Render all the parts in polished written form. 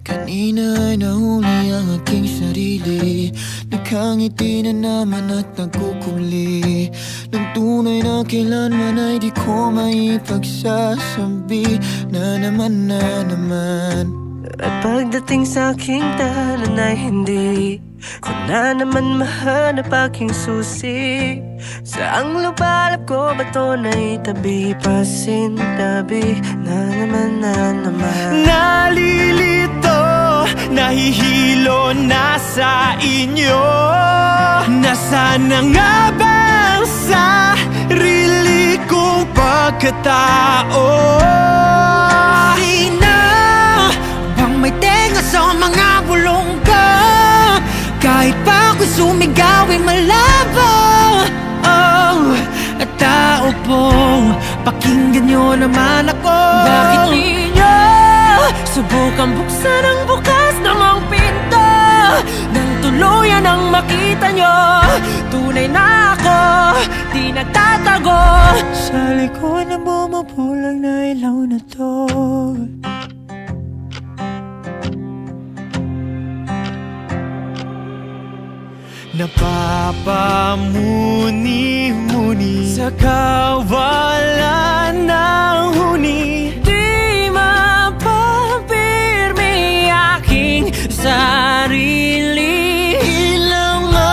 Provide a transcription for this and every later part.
Kanina ay nahuli ang aking sarili, nakangiti na naman at nagkukuli, ng tunay na kailanman ay di ko maipagsasabi na naman. At pagdating sa aking tahanan ay hindi ko na naman mahanap aking susi. Saang lubalap ko ba ito na'y tabi, pasintabi na naman. Nalilito, nahihilo na sa inyo. Nasaan na nga ba ang sarili kong pagkatao? Sino bang may tenga sa mga bulong ko? Kahit pa ako'y sumigaw ay malabo. Oh, at tao po, pakinggan nyo naman ako. Bakit di nyo subukan buksan ang bukas namang pinto, nang tuluyan ang makita nyo? Tunay na ako, di nagtatago Sa likod ng bumubulag na ilaw na to. Napapamuni-muni sa kawalan ng huni. di mapapirmi aking sarili. Ilaw nga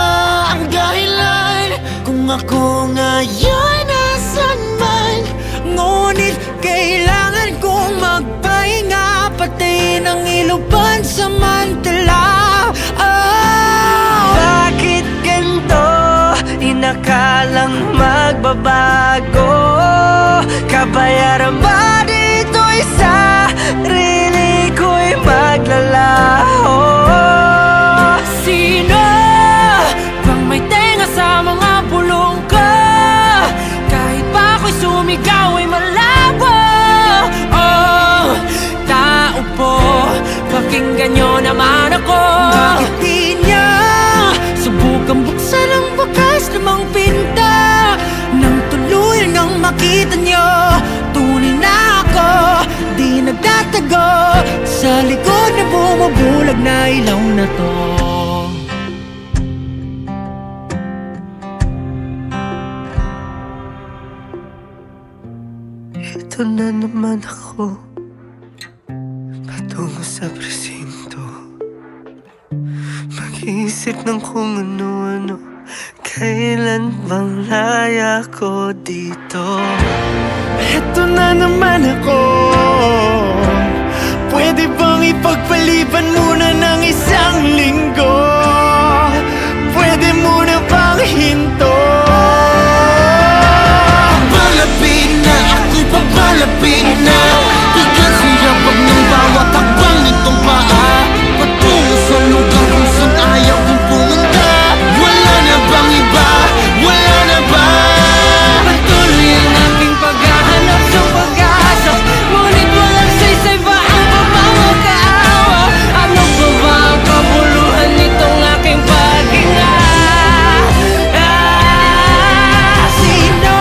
ang dahilan kung ako ngayon nasan man. Ngunit kailangan kong magpahinga, patayin ang ilong pansamantala. Bakit ganito? Inakalang magbabago. Kabayaran ba dito'y sarili ko'y maglalaho? Sino bang may tenga sa mga bulong ko? Kahit pa ako'y sumigaw ay malabo. Oh, tao po, pakinggan nyo naman ako. Bakit di niya subukan buksan ang bukas namang pinto, nang tuluyan ang makita nyo? Tunay na ako, di nagtatago sa likod na bumubulag na ilaw na to. Ito na naman ako, patungo sa presinto, mag-iisip ng kung ano-ano. Kailan bang laya ko dito? Eto na naman ako. Pwede bang ipagpaliban muna ng isang linggo? Pwede muna bang hinto? Palapit na, ako'y papalapit na. Bigat siyabag ng bawat hakbang nitong paa, patungo sa lugar kung saan ayaw kong pumunta. Wala na bang iba? Wala na ba? Patuloy ang aking paghahanap sa pag-asa, ngunit walang saysay ba ang pamamagkaawa? Ano ba ba ang kabuluhan nitong aking paghinga? Sino?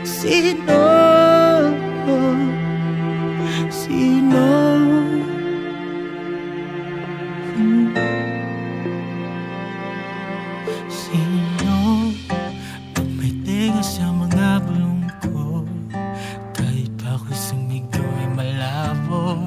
Sino? Sino? Sino ang may tenga sa mga bulong ko? Kahit pa ako'y sumigaw ay malabo.